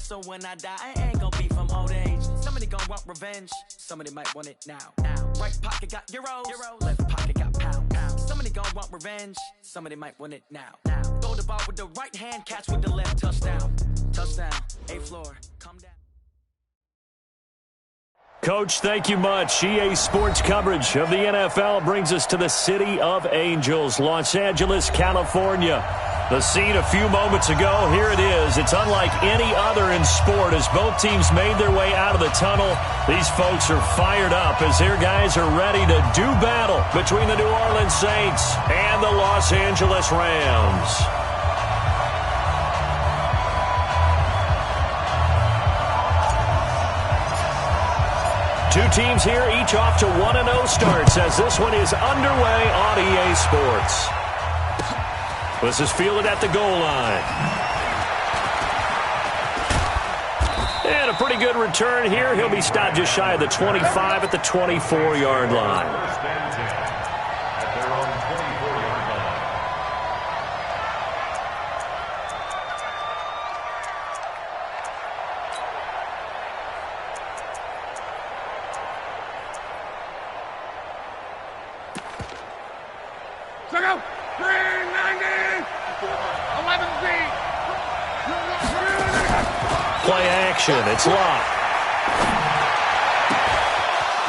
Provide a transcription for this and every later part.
So when I die, I ain't gonna be from old age. Somebody gonna want revenge. Somebody might want it now. Right pocket got euros. Left pocket got pound. Somebody gonna want revenge. Somebody might want it now. Throw the ball with the right hand, catch with the left. Touchdown. A floor. Come down. Coach, thank you much. EA Sports coverage of the NFL brings us to the City of Angels, Los Angeles, California. The scene a few moments ago, here it is. It's unlike any other in sport as both teams made their way out of the tunnel. These folks are fired up as their guys are ready to do battle between the New Orleans Saints and the Los Angeles Rams. Two teams here, each off to 1-0 starts as this one is underway on EA Sports. This is fielded at the goal line. And a pretty good return here. He'll be stopped just shy of the 25 at the 24-yard line. Play action. It's locked.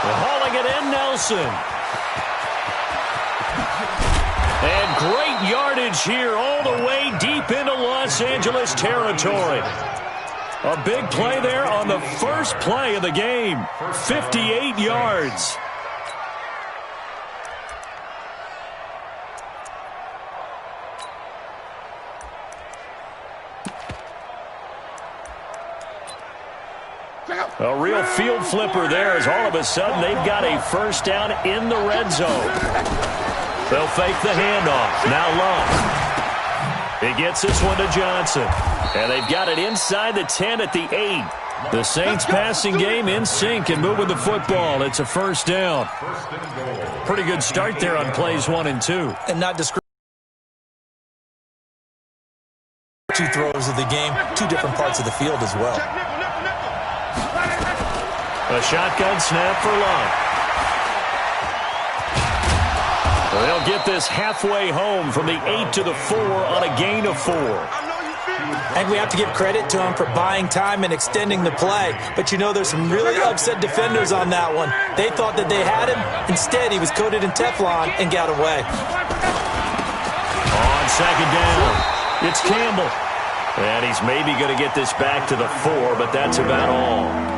They're hauling it in, Nelson. And great yardage here all the way deep into Los Angeles territory. A big play there on the first play of the game. 58 yards. A real field flipper there as all of a sudden they've got a first down in the red zone. They'll fake the handoff. Now Love. He gets this one to Johnson. And they've got it inside the 10 at the 8. The Saints passing game in sync and moving the football. It's a first down. Pretty good start there on plays 1 and 2. And not discriminating. Two throws of the game, two different parts of the field as well. A shotgun snap for Love. They'll get this halfway home from the 8 to the 4 on a gain of 4. And we have to give credit to him for buying time and extending the play. But you know there's some really upset defenders on that one. They thought that they had him. Instead, he was coated in Teflon and got away. On second down, it's Campbell. And he's maybe going to get this back to the 4, but that's about all.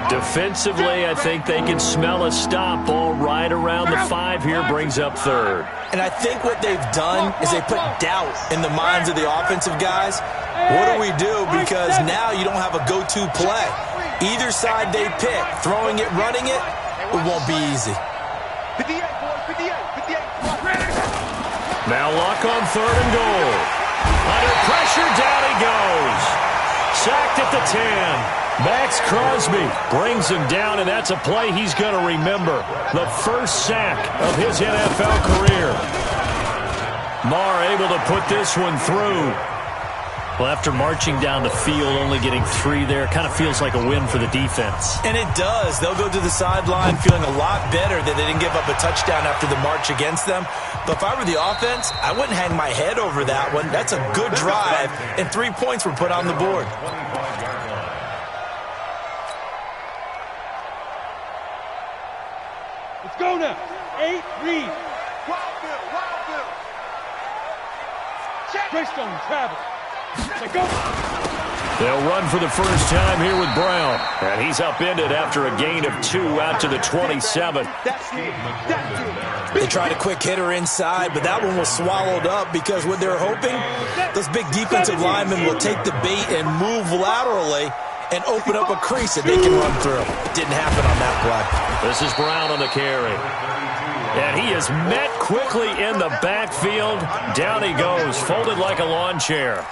Defensively, I think they can smell a stop. Ball right around the 5 here, brings up third. And I think what they've done is they put doubt in the minds of the offensive guys. What do we do? Because now you don't have a go-to play. Either side they pick, throwing it, running it, it won't be easy. Now Luck on third and goal. Under pressure, down he goes. Sacked at the 10. Max Crosby brings him down, and that's a play he's going to remember. The first sack of his NFL career. Marr able to put this one through. Well, after marching down the field, only getting 3 there, kind of feels like a win for the defense. And it does. They'll go to the sideline feeling a lot better that they didn't give up a touchdown after the march against them. But if I were the offense, I wouldn't hang my head over that one. That's a good drive, and 3 points were put on the board. Let's go now. 8, read. Greystone travel. Go. They'll run for the first time here with Brown. And he's upended after a gain of 2 out to the 27. They tried a quick hitter inside, but that one was swallowed up because what they're hoping, those big defensive linemen will take the bait and move laterally and open up a crease that they can run through. Didn't happen on that play. This is Brown on the carry. And he is met quickly in the backfield. Down he goes, folded like a lawn chair.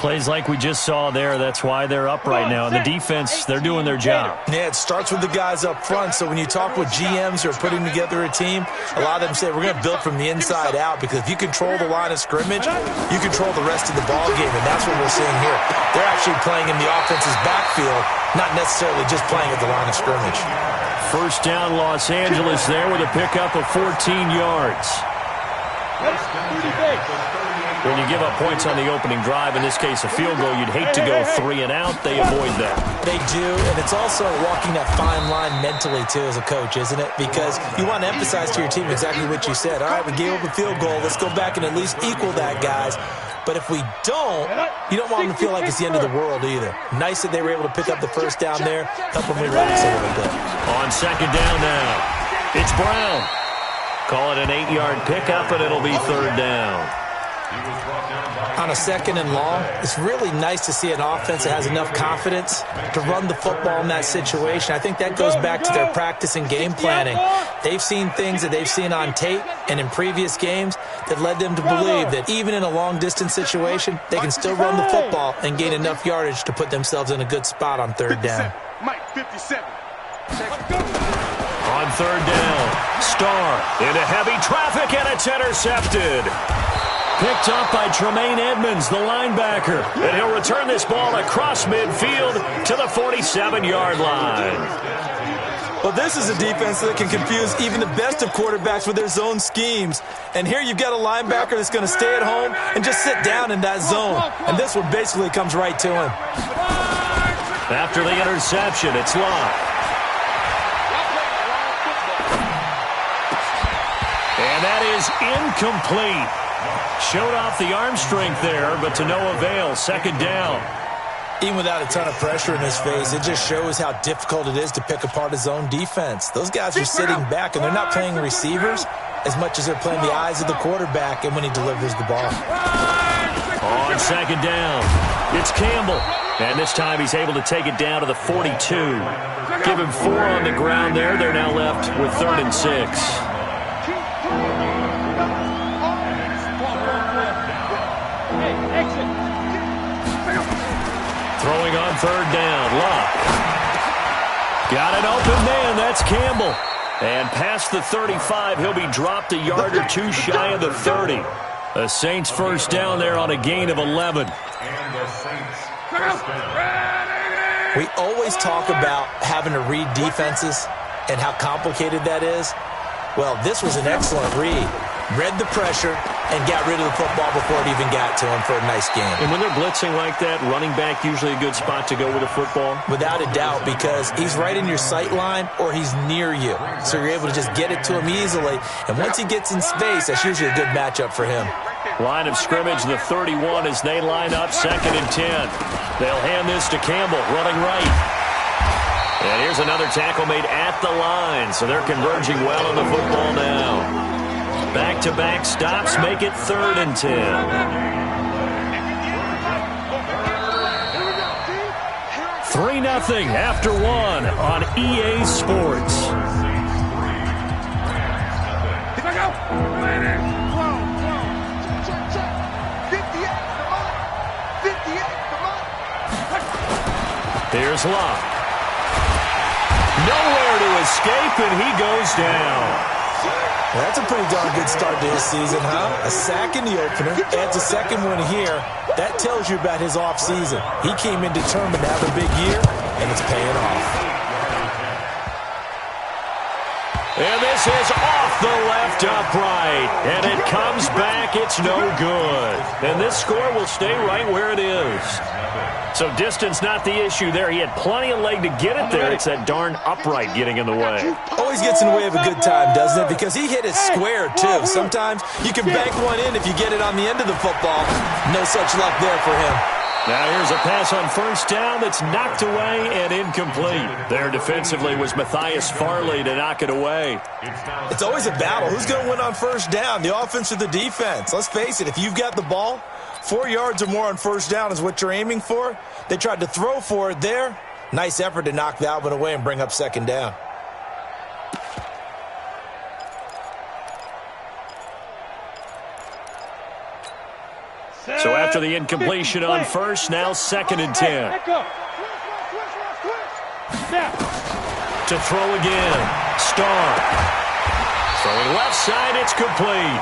Plays like we just saw there, that's why they're up right now. And the defense, they're doing their job. Yeah, it starts with the guys up front. So when you talk with GMs who are putting together a team, a lot of them say we're going to build from the inside out, because if you control the line of scrimmage, you control the rest of the ball game, and that's what we're seeing here. They're actually playing in the offense's backfield, not necessarily just playing at the line of scrimmage. First down, Los Angeles there with a pickup of 14 yards. When you give up points on the opening drive, in this case a field goal, you'd hate to go 3 and out. They avoid that. They do, and it's also walking that fine line mentally, too, as a coach, isn't it? Because you want to emphasize to your team exactly what you said. All right, we gave up a field goal. Let's go back and at least equal that, guys. But if we don't, you don't want them to feel like it's the end of the world either. Nice that they were able to pick up the first down there, help them relax a little bit. On second down now, it's Brown. Call it an 8-yard pickup, and it'll be third down. On a second and long, it's really nice to see an offense that has enough confidence to run the football in that situation. I think that goes back to their practice and game planning. They've seen things that they've seen on tape and in previous games that led them to believe that even in a long-distance situation, they can still run the football and gain enough yardage to put themselves in a good spot on third down. Mike, 57. On third down, Starr into heavy traffic, and it's intercepted. Picked up by Tremaine Edmonds, the linebacker. And he'll return this ball across midfield to the 47-yard line. Well, this is a defense that can confuse even the best of quarterbacks with their zone schemes. And here you've got a linebacker that's going to stay at home and just sit down in that zone. And this one basically comes right to him. After the interception, it's Locke. And that is incomplete. Showed off the arm strength there, but to no avail. Second down. Even without a ton of pressure in his face, it just shows how difficult it is to pick apart his own defense. Those guys are sitting back, and they're not playing receivers as much as they're playing the eyes of the quarterback and when he delivers the ball. On second down, it's Campbell. And this time he's able to take it down to the 42. Give him 4 on the ground there. They're now left with 3rd and 6. Throwing on third down, Locke. Got an open man, that's Campbell. And past the 35, he'll be dropped a yard or 2 shy of the 30. The Saints first down there on a gain of 11. We always talk about having to read defenses and how complicated that is. Well, this was an excellent read. Read the pressure and got rid of the football before it even got to him for a nice game. And when they're blitzing like that, running back usually a good spot to go with the football? Without a doubt, because he's right in your sight line or he's near you. So you're able to just get it to him easily. And once he gets in space, that's usually a good matchup for him. Line of scrimmage, the 31 as they line up 2nd and 10. They'll hand this to Campbell, running right. And here's another tackle made at the line, so they're converging well on the football now. Back-to-back stops make it 3rd and 10. 3-0 after 1 on EA Sports. Here's Locke. Nowhere to escape, and he goes down. Well, that's a pretty darn good start to his season, huh? A sack in the opener, adds a second one here. That tells you about his offseason. He came in determined to have a big year, and it's paying off. And this is off the left upright. And it comes back. It's no good. And this score will stay right where it is. So distance not the issue there. He had plenty of leg to get it there. It's that darn upright getting in the way. Always gets in the way of a good time, doesn't it? Because he hit it square, too. Sometimes you can bank one in if you get it on the end of the football. No such luck there for him. Now here's a pass on first down that's knocked away and incomplete. There defensively was Matthias Farley to knock it away. It's always a battle. Who's going to win on first down, the offense or the defense? Let's face it, if you've got the ball, 4 yards or more on first down is what you're aiming for. They tried to throw for it there. Nice effort to knock that one away and bring up second down. So after after the incompletion on first. Now 2nd and 10. To throw again. Starr. Throwing left side, it's complete.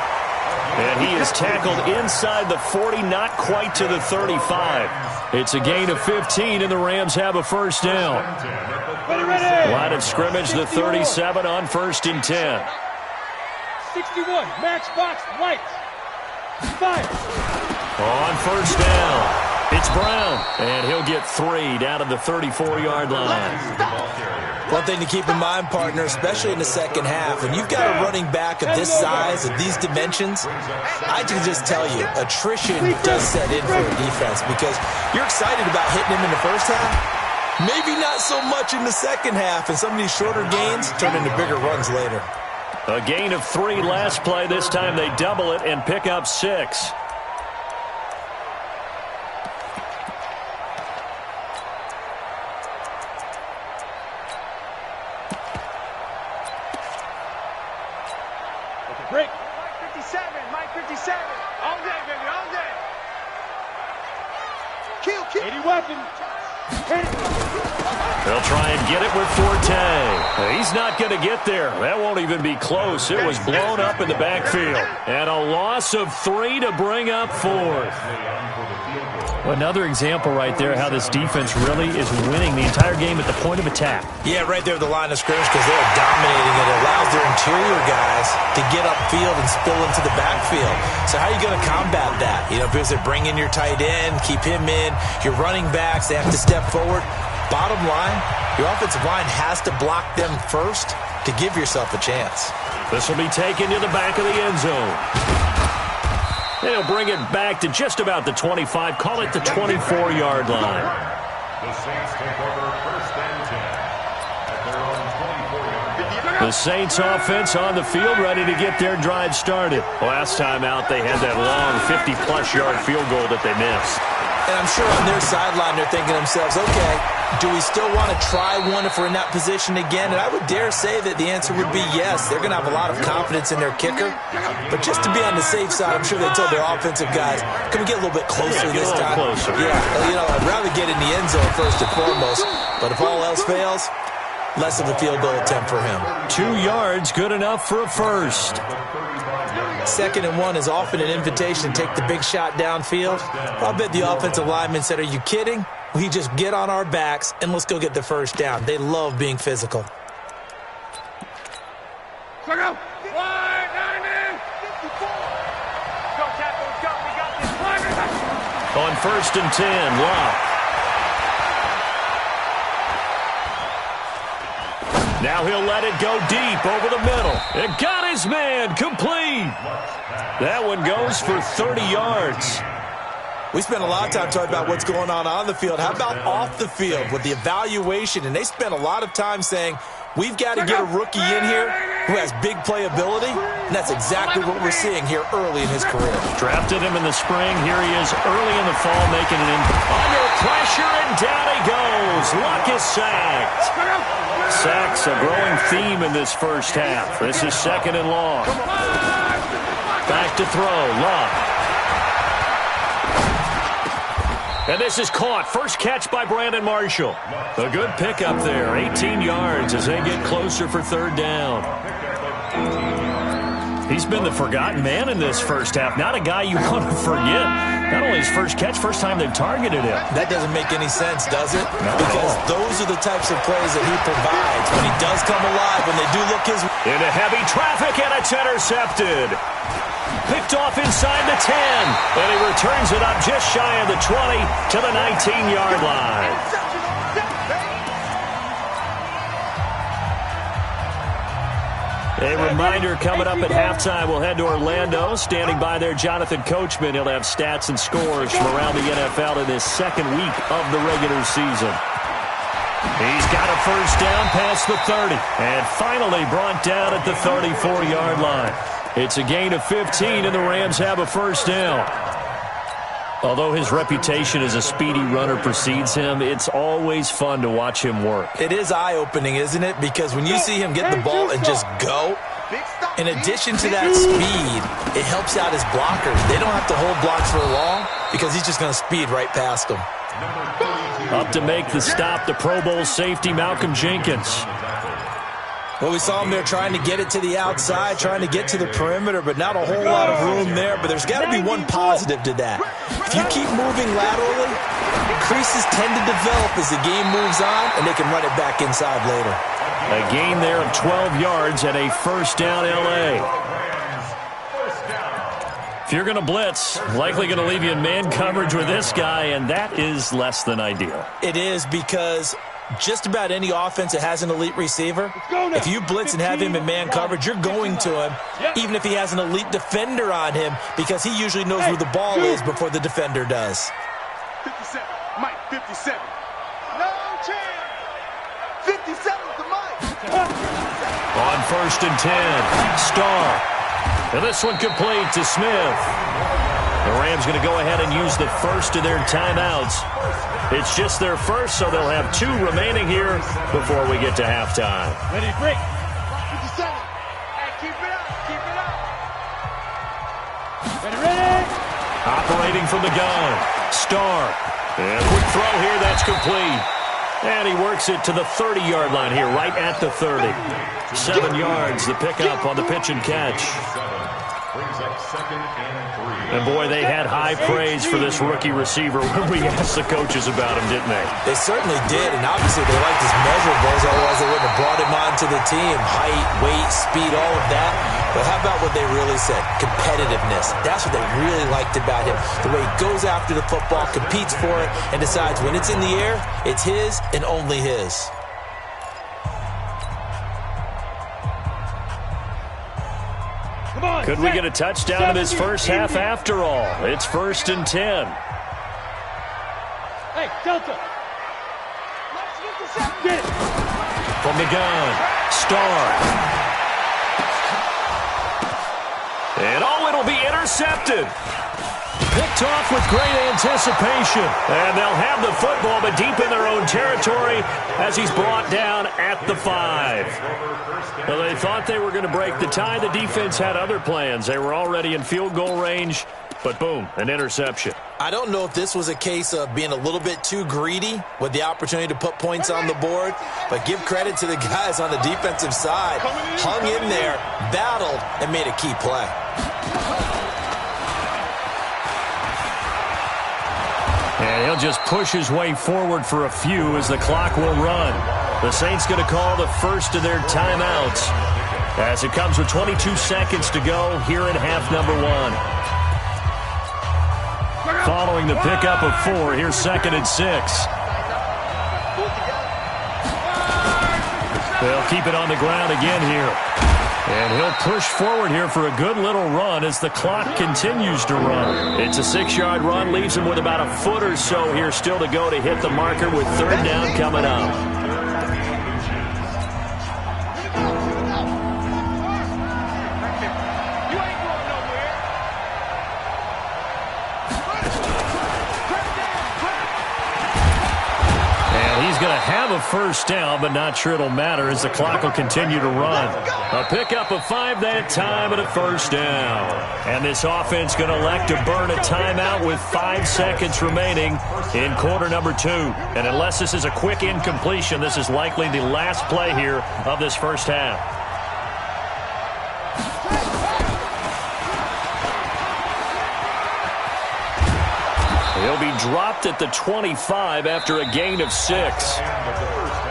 And he is tackled inside the 40, not quite to the 35. It's a gain of 15, and the Rams have a first down. Line of scrimmage, the 37 on 1st and 10. 61, matchbox, lights. Fire. On first down, it's Brown, and he'll get 3 down to the 34-yard line. One thing to keep in mind, partner, especially in the second half, when you've got a running back of this size, of these dimensions, I can just tell you, attrition does set in for a defense because you're excited about hitting him in the first half, maybe not so much in the second half, and some of these shorter gains turn into bigger runs later. A gain of 3 last play. This time they double it and pick up 6. Break. Mike 57, Mike 57. All day, baby, all day. Kill. 80 weapons. They'll try and get it with Forte. He's not going to get there. That won't even be close. It was blown up in the backfield. And a loss of 3 to bring up 4th. Another example right there how this defense really is winning the entire game at the point of attack. Yeah, right there at the line of scrimmage because they're dominating it. It allows their interior guys to get upfield and spill into the backfield. So how are you going to combat that? You know, because they bring in your tight end, keep him in. Your running backs, they have to step forward. Bottom line, your offensive line has to block them first to give yourself a chance. This will be taken to the back of the end zone. They'll bring it back to just about the 25. Call it the 24-yard line. The Saints take over 1st and 10 at their own 24-yard line. The Saints offense on the field, ready to get their drive started. Last time out, they had that long 50-plus yard field goal that they missed. And I'm sure on their sideline they're thinking to themselves, okay, do we still want to try one if we're in that position again? And I would dare say that the answer would be yes. They're going to have a lot of confidence in their kicker. But just to be on the safe side, I'm sure they told their offensive guys, can we get a little bit closer this time? Closer. Yeah, you know, I'd rather get in the end zone first and foremost. But if all else fails, less of a field goal attempt for him. 2 yards, good enough for a first. 2nd and 1 is often an invitation to take the big shot downfield. I'll bet the offensive lineman said, are you kidding? We just get on our backs and let's go get the first down. They love being physical. Go! 190! 54! Go, Capo, go. We got this. On 1st and 10, Locke. Now he'll let it go deep over the middle. It got his man complete. That one goes for 30 yards. We spent a lot of time talking about what's going on the field. How about off the field with the evaluation? And they spent a lot of time saying, we've got to get a rookie in here who has big playability. And that's exactly what we're seeing here early in his career. Drafted him in the spring. Here he is early in the fall making it in. Under pressure, and down he goes. Luck is sacked. Sacks a growing theme in this first half. This is 2nd and long. Back to throw. Luck. And this is caught. First catch by Brandon Marshall. A good pickup there. 18 yards as they get closer for 3rd down. He's been the forgotten man in this first half. Not a guy you want to forget. Not only his first catch, first time they've targeted him. That doesn't make any sense, does it? Because those are the types of plays that he provides. When he does come alive, when they do look his way. Into heavy traffic, and it's intercepted. Picked off inside the 10. And he returns it up just shy of the 20 to the 19-yard line. A reminder coming up at halftime, we'll head to Orlando. Standing by there, Jonathan Coachman. He'll have stats and scores from around the NFL in this 2nd week of the regular season. He's got a first down past the 30. And finally brought down at the 34-yard line. It's a gain of 15, and the Rams have a first down. Although his reputation as a speedy runner precedes him, it's always fun to watch him work. It is eye-opening, isn't it? Because when you see him get the ball and just go, In addition to that speed, it helps out his blockers. They don't have to hold blocks for long because he's just going to speed right past them. Up to make the stop, the Pro Bowl safety, Malcolm Jenkins. Well, we saw him there trying to get it to the outside, trying to get to the perimeter, but not a whole lot of room there. But there's got to be one positive to that. If you keep moving laterally, creases tend to develop as the game moves on, and they can run it back inside later. A gain there of 12 yards and a first down, L.A. If you're going to blitz, likely going to leave you in man coverage with this guy, and that is less than ideal. It is, because just about any offense that has an elite receiver, if you blitz and have him in man coverage, you're going to him, even if he has an elite defender on him, because he usually knows where the ball is before the defender does. 57, Mike, 57. No chance. 57's the Mike. On first and 10, Starr. And this one complete to Smith. The Rams going to go ahead and use the first of their timeouts. It's just their first, so they'll have 2 remaining here before we get to halftime. Ready, break. 57. Hey, keep it up. Keep it up. Ready. Operating from the gun. Starr. And quick throw here, that's complete. And he works it to the 30-yard line here, right at the 30. 7 yards, the pickup on the pitch and catch. Brings up 2nd and 3. And boy, they had high praise for this rookie receiver when we asked the coaches about him, didn't they? They certainly did, and obviously they liked his measurables, otherwise they wouldn't have brought him onto the team. Height, weight, speed, all of that. But how about what they really said? Competitiveness. That's what they really liked about him. The way he goes after the football, competes for it, and decides when it's in the air, it's his and only his. Could we get a touchdown in this first half after all? It's 1st and 10. Hey, Delta. Get it. From the gun, Starr. And it'll be intercepted. Picked off with great anticipation. And they'll have the football, but deep in their own territory as he's brought down at the 5. Well, they thought they were going to break the tie. The defense had other plans. They were already in field goal range, but boom, an interception. I don't know if this was a case of being a little bit too greedy with the opportunity to put points on the board, but give credit to the guys on the defensive side. Hung in there, battled, and made a key play. And he'll just push his way forward for a few as the clock will run. The Saints going to call the first of their timeouts as it comes with 22 seconds to go here in half number 1. Following the pickup of 4, here's 2nd and 6. They'll keep it on the ground again here. And he'll push forward here for a good little run as the clock continues to run. It's a 6-yard run, leaves him with about a foot or so here still to go to hit the marker with 3rd down coming up. Going to have a first down, but not sure it'll matter as the clock will continue to run. A pickup of 5 that time and a first down. And this offense going to elect to burn a timeout with 5 seconds remaining in quarter number 2. And unless this is a quick incompletion, this is likely the last play here of this first half. He'll be dropped at the 25 after a gain of 6.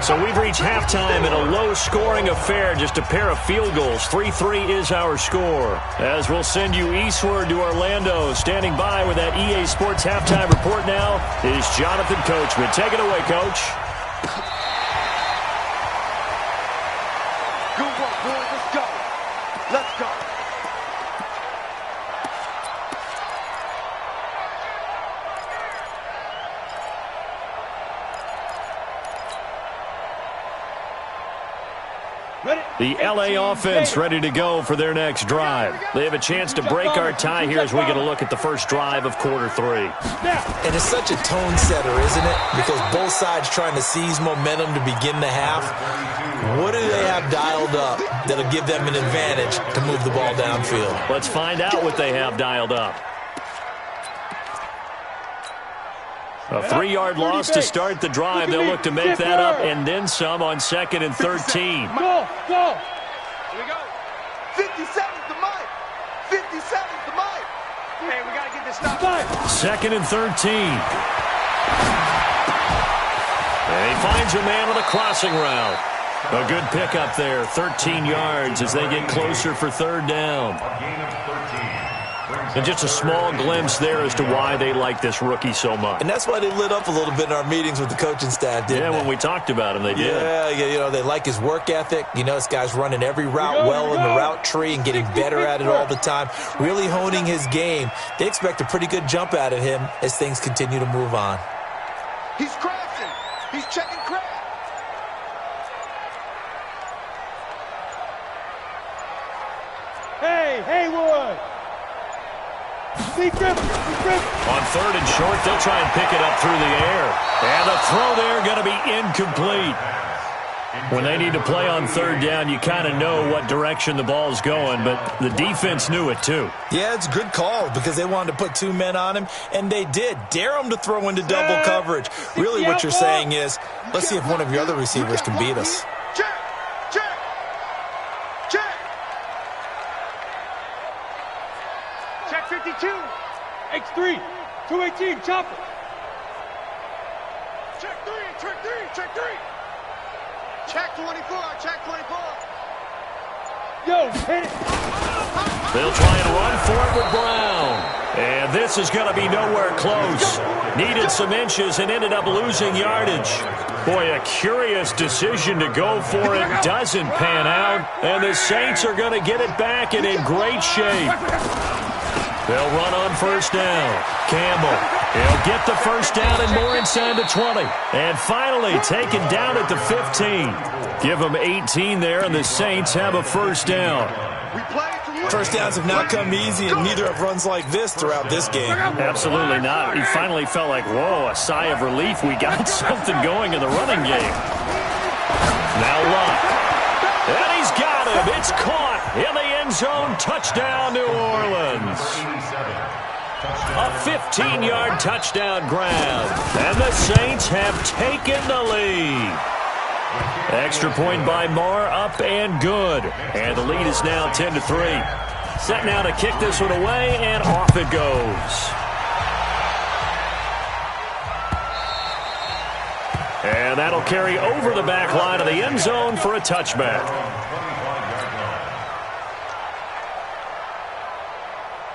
So we've reached halftime in a low-scoring affair, just a pair of field goals. 3-3 is our score. As we'll send you eastward to Orlando. Standing by with that EA Sports halftime report now is Jonathan Coachman. Take it away, Coach. Good work, boys. Let's go. Let's go. The LA offense ready to go for their next drive. They have a chance to break our tie here as we get a look at the first drive of quarter 3. And it's such a tone setter, isn't it? Because both sides trying to seize momentum to begin the half. What do they have dialed up that'll give them an advantage to move the ball downfield? Let's find out what they have dialed up. A 3-yard loss to start the drive. They'll look to make that up and then some on 2nd and 13. Go! Here we go. 57's the mic. 57's the mic. Hey, we got to get this stop. 2nd and 13. And he finds a man on a crossing route. A good pickup there, 13 yards as they get closer for 3rd down. And just a small glimpse there as to why they like this rookie so much. And that's why they lit up a little bit in our meetings with the coaching staff, didn't they? When we talked about him, they did. Yeah, they like his work ethic. You know, this guy's running every route well in the route tree and getting better at it all the time, really honing his game. They expect a pretty good jump out of him as things continue to move on. He's crashing. He's checking crash. Hey, Haywood. On 3rd and short, they'll try and pick it up through the air. And the throw there going to be incomplete. When they need to play on 3rd down, you kind of know what direction the ball's going, but the defense knew it too. Yeah, it's a good call because they wanted to put 2 men on him, and they did. Dare him to throw into double coverage. Really what you're saying is, let's see if one of your other receivers can beat us. Check 52. X3. 218. Chopper. Check 3. Check 3. Check 24. Check 24. Yo, hit it. They'll try and run for it with Brown. And this is going to be nowhere close. Needed some inches and ended up losing yardage. Boy, a curious decision to go for it. Doesn't pan out. And the Saints are going to get it back and in great shape. They'll run on 1st down. Campbell, he'll get the 1st down and more inside the 20. And finally taken down at the 15. Give them 18 there, and the Saints have a 1st down. First downs have not come easy, and neither have runs like this throughout this game. Absolutely not. He finally felt like, whoa, a sigh of relief. We got something going in the running game. Now Luck. And he's got him. It's caught in the end zone. Touchdown, New Orleans. A 15-yard touchdown grab. And the Saints have taken the lead. Extra point by Marr, up and good. And the lead is now 10-3. Set now to kick this one away, and off it goes. And that'll carry over the back line of the end zone for a touchback.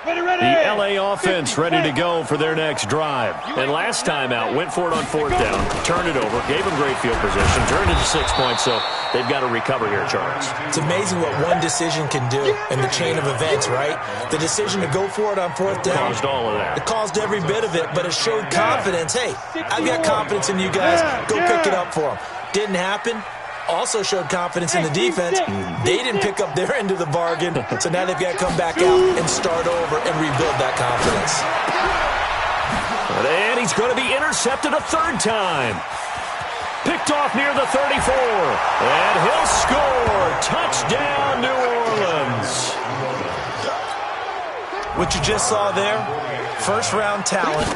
The LA offense ready to go for their next drive. And last time out, went for it on 4th down, turned it over, gave them great field position, turned it to 6 points, so they've got to recover here, Charles. It's amazing what one decision can do in the chain of events, right? The decision to go for it on 4th down. Caused all of that. It caused every bit of it, but it showed confidence. Hey, I've got confidence in you guys. Go pick it up for them. Didn't happen. Also showed confidence in the defense. They didn't pick up their end of the bargain, so now they've got to come back out and start over and rebuild that confidence. And he's going to be intercepted a 3rd time. Picked off near the 34. And he'll score. Touchdown, New Orleans. What you just saw there, 1st-round talent,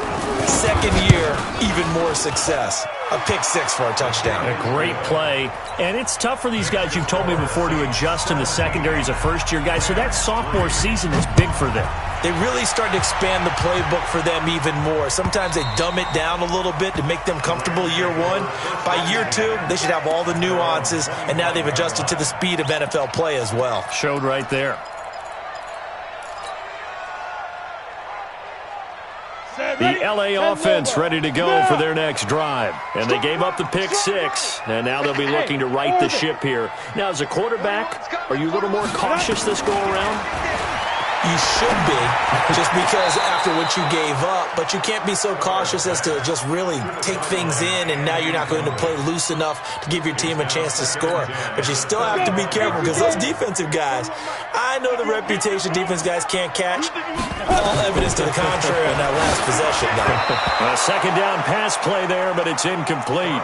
2nd year, even more success. A pick 6 for a touchdown. A great play. And it's tough for these guys, you've told me before, to adjust in the secondary as a first-year guy. So that sophomore season is big for them. They really start to expand the playbook for them even more. Sometimes they dumb it down a little bit to make them comfortable year 1. By year 2, they should have all the nuances, and now they've adjusted to the speed of NFL play as well. Showed right there. The LA offense ready to go for their next drive. And they gave up the pick 6, and now they'll be looking to right the ship here. Now, as a quarterback, are you a little more cautious this go around? You should be, just because after what you gave up, but you can't be so cautious as to just really take things in, and now you're not going to play loose enough to give your team a chance to score. But you still have to be careful, because those defensive guys, I know the reputation defense guys can't catch. All evidence to the contrary on that last possession, though. A second down pass play there, but it's incomplete.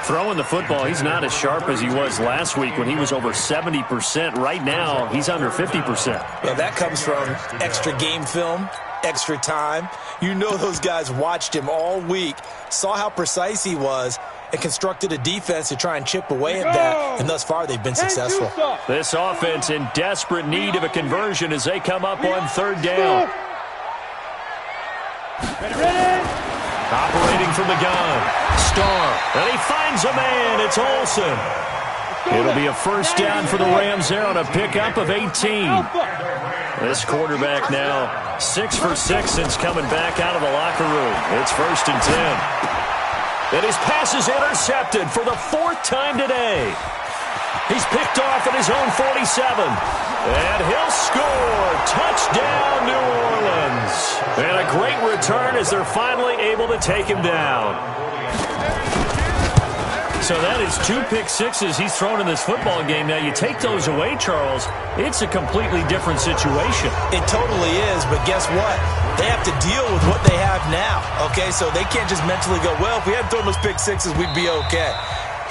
Throwing the football, he's not as sharp as he was last week when he was over 70%. Right now, he's under 50%. Well, that comes from extra game film, extra time. You know those guys watched him all week, saw how precise he was, and constructed a defense to try and chip away at that, and thus far they've been successful. This offense in desperate need of a conversion as they come up on third down. Operating from the gun, Starr, and he finds a man. It's Olsen. It'll be a first down for the Rams there on a pickup of 18. This quarterback now 6 for 6 since coming back out of the locker room. It's 1st and 10. And his pass is intercepted for the 4th time today. He's picked off at his own 47. And he'll score. Touchdown, New Orleans. And a great return as they're finally able to take him down. So that is 2 pick sixes he's thrown in this football game. Now, you take those away, Charles, it's a completely different situation. It totally is, but guess what? They have to deal with what they have now, okay? So they can't just mentally go, well, if we hadn't thrown those pick sixes, we'd be okay.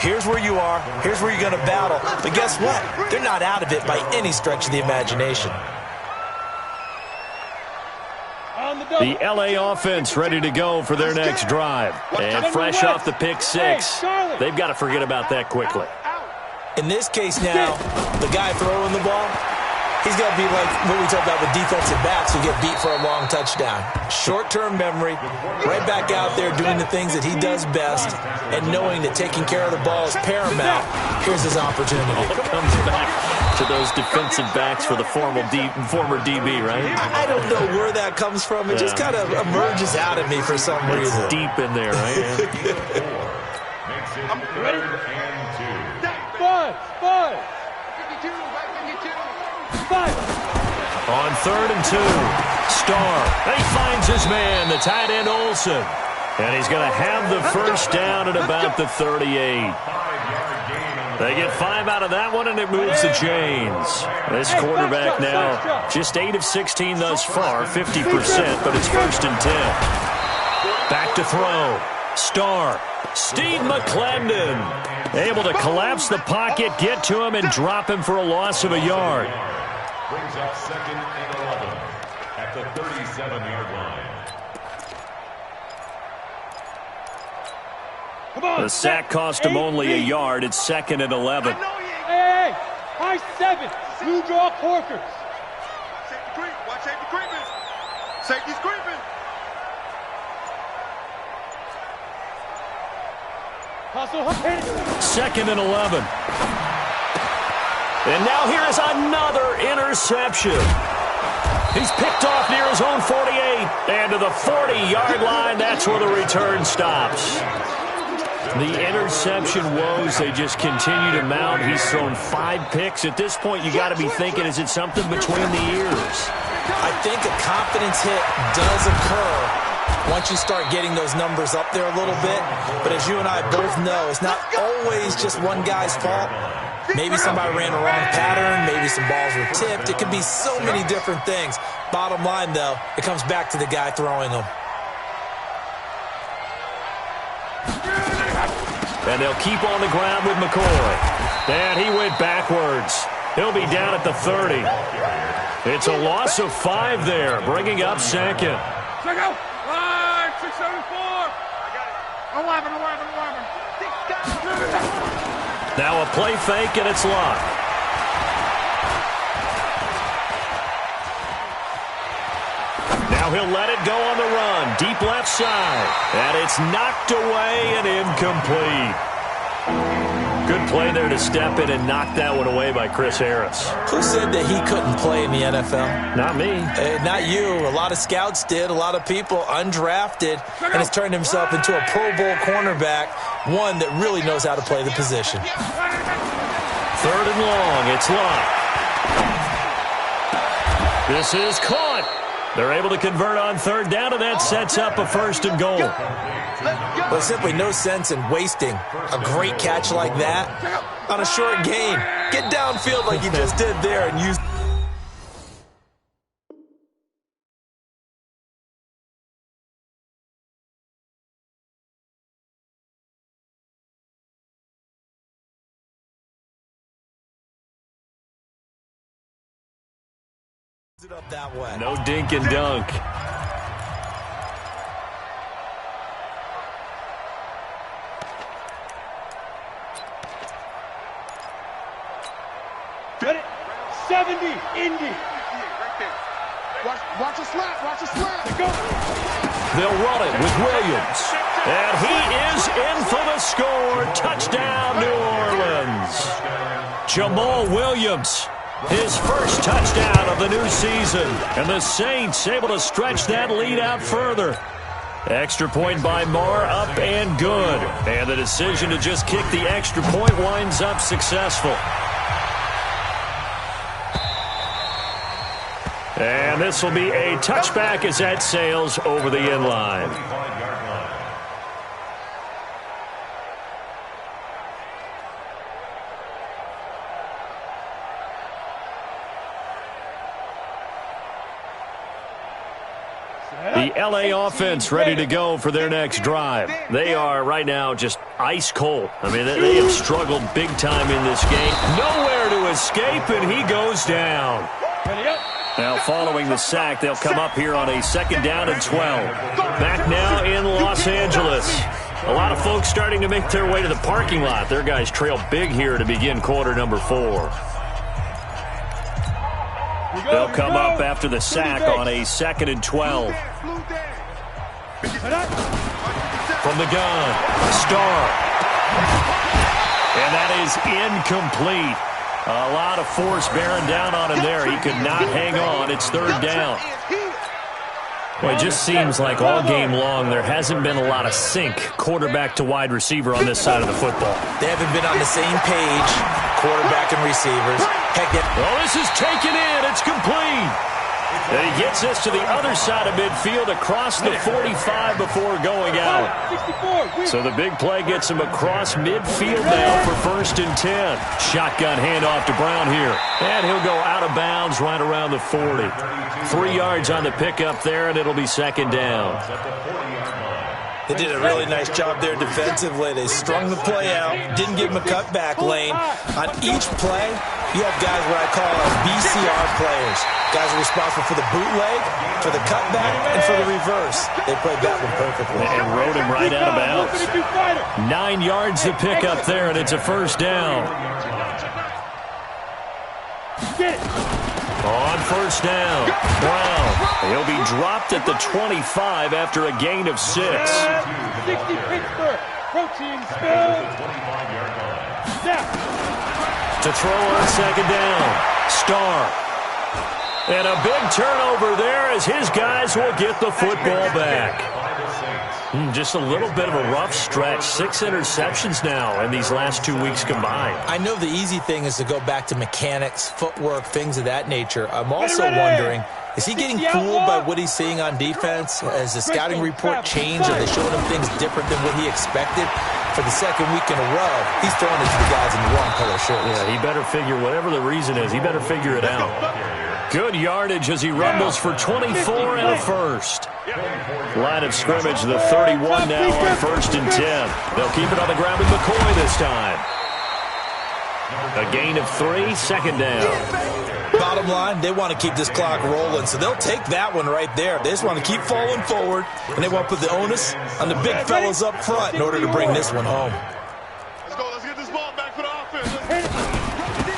Here's where you are. Here's where you're going to battle. But guess what? They're not out of it by any stretch of the imagination. The L.A. offense ready to go for their next drive. And fresh off the pick six, they've got to forget about that quickly. In this case now, the guy throwing the ball, he's got to be like what we talked about with defensive backs who get beat for a long touchdown. Short-term memory, right back out there doing the things that he does best, and knowing that taking care of the ball is paramount. Here's his opportunity. Comes back to those defensive backs for the former DB, right? I don't know where that comes from. It just kind of emerges out of me for some reason. It's deep in there, right? I'm ready. Five. 52. On 3rd and 2, Starr. And he finds his man, the tight end Olsen. And he's going to have the first down at about the 38. They get 5 out of that one, and it moves the chains. This quarterback now just 8 of 16 thus far, 50%, but it's 1st and 10. Back to throw. Starr. Steve McClendon able to collapse the pocket, get to him, and drop him for a loss of a yard. Brings up 2nd and 11 at the 37-yard line. The sack cost him only a yard. It's 2nd and 11. Hey, high 7. Blue draw corkers. Safety creep. Watch safety creeping. Safety's creeping. Hustle, hit it. 2nd and 11. And now here is another interception. He's picked off near his own 48. And to the 40-yard line, that's where the return stops. The interception woes, they just continue to mount. He's thrown 5 picks. At this point, you got to be thinking, is it something between the ears? I think a confidence hit does occur once you start getting those numbers up there a little bit. But as you and I both know, it's not always just one guy's fault. Maybe somebody ran a wrong pattern. Maybe some balls were tipped. It could be so many different things. Bottom line, though, it comes back to the guy throwing them. And they'll keep on the ground with McCoy. And he went backwards. He'll be down at the 30. It's a loss of 5 there, bringing up 2nd. Check out. Line 674. I got it. 11. Now a play fake, and it's locked. Now he'll let it go on the run. Deep left side. And it's knocked away and incomplete. Good play there to step in and knock that one away by Chris Harris. Who said that he couldn't play in the NFL? Not me. Not you. A lot of scouts did. A lot of people undrafted. And has turned himself into a Pro Bowl cornerback. One that really knows how to play the position. 3rd and long. It's locked. This is caught. They're able to convert on third down, and that sets up a 1st and goal. Well, simply no sense in wasting a great catch like that on a short gain. Get downfield like you just did there and use... it up that way. No dink and dunk. Get it. 70, Indy. Watch a slant, watch a slant. Go. They'll run it with Williams. And he is in for the score. Touchdown, New Orleans. Jamal Williams, his first touchdown of the new season. And the Saints able to stretch that lead out further. Extra point by Marr, up and good. And the decision to just kick the extra point winds up successful. And this will be a touchback as that sails over the end line. The LA offense ready to go for their next drive. They are right now just ice cold. I mean, they have struggled big time in this game. Nowhere to escape, and he goes down. Now, following the sack, they'll come up here on a 2nd down and 12. Back now in Los Angeles. A lot of folks starting to make their way to the parking lot. Their guys trail big here to begin quarter number 4. They'll come up after the sack on a 2nd and 12. From the gun, Starr. And that is incomplete. A lot of force bearing down on him there. He could not hang on. It's 3rd down. Well, it just seems like all game long there hasn't been a lot of sync quarterback to wide receiver on this side of the football. They haven't been on the same page, quarterback and receivers. Heck, well, this is taken in. It's complete. And he gets this to the other side of midfield across the 45 before going out. So the big play gets him across midfield now for 1st and 10. Shotgun handoff to Brown here. And he'll go out of bounds right around the 40. 3 yards on the pickup there, and it'll be 2nd down. They did a really nice job there defensively. They strung the play out, didn't give him a cutback lane. On each play, you have guys what I call BCR players. Guys are responsible for the bootleg, for the cutback, and for the reverse. They played that one perfectly. And rode him right out of bounds. 9 yards to pick up there, and it's a 1st down. On 1st down, Brown. He'll be dropped at the 25 after a gain of 6. 60 Pittsburgh. Protein spill. To throw on 2nd down, Starr. And a big turnover there as his guys will get the football back. Just a little bit of a rough stretch. 6 interceptions now in these last 2 weeks combined. I know the easy thing is to go back to mechanics, footwork, things of that nature. I'm also wondering, is he getting fooled by what he's seeing on defense? Has the scouting report changed? Are they showing him things different than what he expected? For the 2nd week in a row, he's throwing it to the guys in the wrong color shirts. Yeah, he better figure, whatever the reason is, he better figure it out. Good yardage as he rumbles for 24 and a 1st. Line of scrimmage, the 31 now on 1st and 10. They'll keep it on the ground with McCoy this time. A gain of 3, 2nd down. Bottom line, they want to keep this clock rolling, so they'll take that one right there. They just want to keep falling forward, and they want to put the onus on the big fellas up front in order to bring this one home. Let's go. Let's get this ball back for the offense.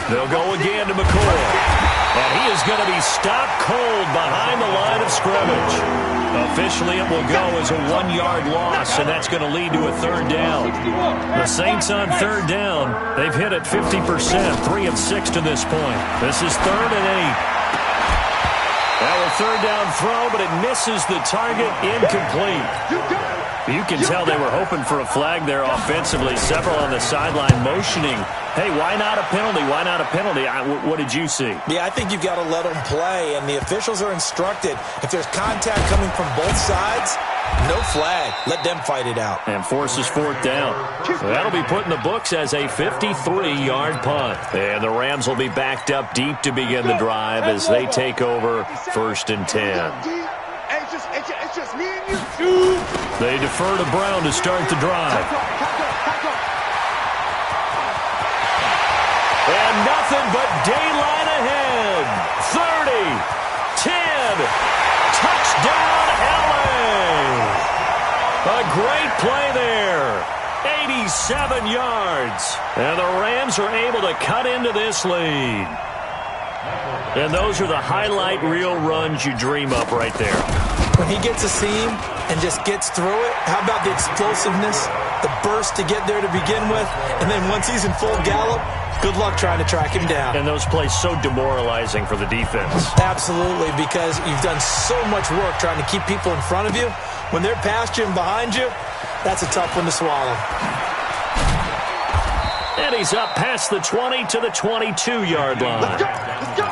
They'll go again to McCoy. And he is going to be stopped cold behind the line of scrimmage. Officially, it will go as a 1-yard loss, and that's going to lead to a 3rd down. The Saints on 3rd down, they've hit it 50%, 3 of 6 to this point. This is 3rd and 8. Now a third down throw, but it misses the target, incomplete. You can tell they were hoping for a flag there offensively. Several on the sideline motioning, hey, why not a penalty? Why not a penalty? What did you see? Yeah, I think you've got to let them play, and the officials are instructed. If there's contact coming from both sides, no flag. Let them fight it out. And forces fourth down. So that'll be put in the books as a 53-yard punt. And the Rams will be backed up deep to begin the drive as they take over 1st and 10. It's just me and you. They defer to Brown to start the drive. And nothing but daylight ahead. 30, 10, touchdown LA. A great play there. 87 yards. And the Rams are able to cut into this lead. And those are the highlight reel runs you dream up right there. When he gets a seam and just gets through it, how about the explosiveness, the burst to get there to begin with, and then once he's in full gallop, good luck trying to track him down. And those plays so demoralizing for the defense. Absolutely, because you've done so much work trying to keep people in front of you. When they're past you and behind you, that's a tough one to swallow. And he's up past the 20 to the 22-yard line. Let's go.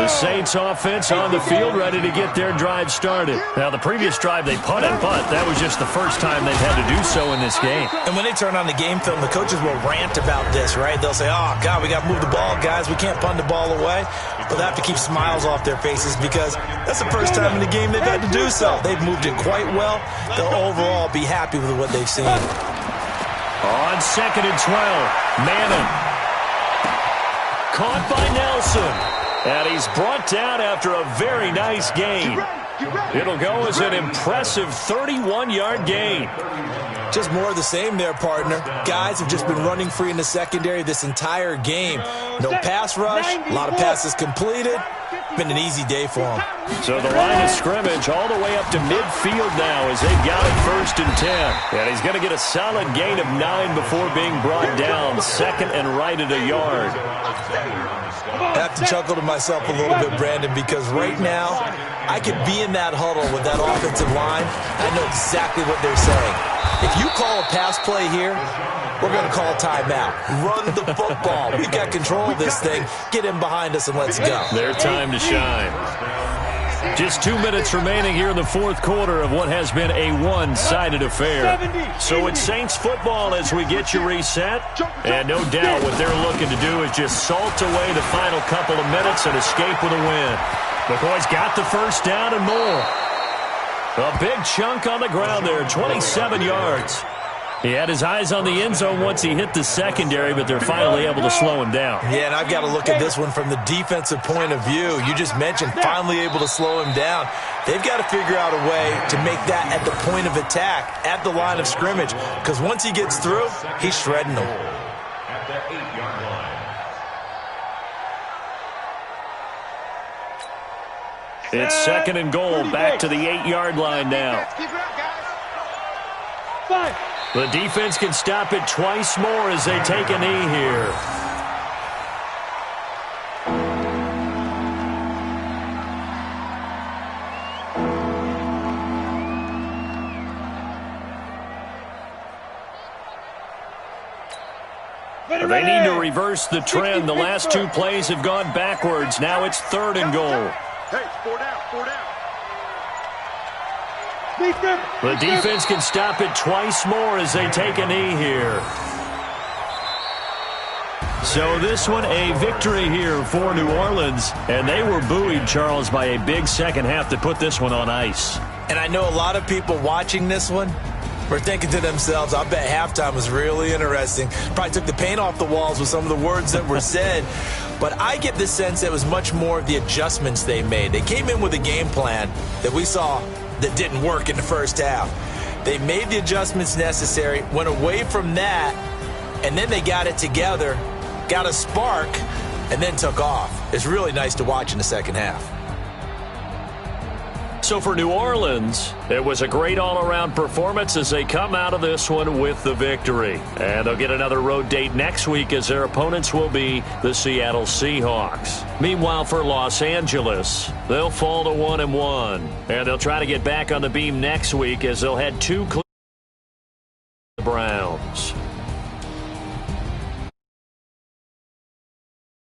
The Saints offense on the field, ready to get their drive started. Now, the previous drive they punted, but that was just the first time they've had to do so in this game. And when they turn on the game film, the coaches will rant about this, right? They'll say, oh, God, we got to move the ball, guys. We can't punt the ball away. But they have to keep smiles off their faces because that's the first time in the game they've had to do so. They've moved it quite well. They'll overall be happy with what they've seen. On 2nd and 12, Manning. Caught by Nelson. And he's brought down after a very nice gain. It'll go as an impressive 31-yard gain. Just more of the same there, partner. Guys have just been running free in the secondary this entire game. No pass rush, a lot of passes completed. Been an easy day for them. So the line of scrimmage all the way up to midfield now as they've got it 1st and 10. And he's going to get a solid gain of 9 before being brought down. 2nd and right at a yard. I have to chuckle to myself a little bit, Brandon, because right now I could be in that huddle with that offensive line. I know exactly what they're saying. If you call a pass play here, we're going to call timeout. Run the football. We've got control of this thing. Get in behind us and let's go. Their time to shine. Just 2 minutes remaining here in the 4th quarter of what has been a one-sided affair. So it's Saints football as we get you reset. And no doubt what they're looking to do is just salt away the final couple of minutes and escape with a win. McCoy's got the first down and more. A big chunk on the ground there, 27 yards. He had his eyes on the end zone once he hit the secondary, but they're finally able to slow him down. Yeah, and I've got to look at this one from the defensive point of view. You just mentioned finally able to slow him down. They've got to figure out a way to make that at the point of attack, at the line of scrimmage, because once he gets through, he's shredding them. At the 8-yard line. It's 2nd and goal, back to the 8-yard line now. Keep it up, guys. 5. The defense can stop it twice more as they take a knee here. They need to reverse the trend. The last 2 plays have gone backwards. Now it's 3rd and goal. Hey, 4 down. The defense can stop it twice more as they take a knee here. So this one, a victory here for New Orleans. And they were buoyed, Charles, by a big second half to put this one on ice. And I know a lot of people watching this one were thinking to themselves, I bet halftime was really interesting. Probably took the paint off the walls with some of the words that were said. But I get the sense that it was much more of the adjustments they made. They came in with a game plan that we saw that didn't work in the first half. They made the adjustments necessary, went away from that, and then they got it together, got a spark, and then took off. It's really nice to watch in the second half. So for New Orleans, it was a great all-around performance as they come out of this one with the victory. And they'll get another road date next week as their opponents will be the Seattle Seahawks. Meanwhile, for Los Angeles, they'll fall to 1-1. And they'll try to get back on the beam next week as they'll head to Browns.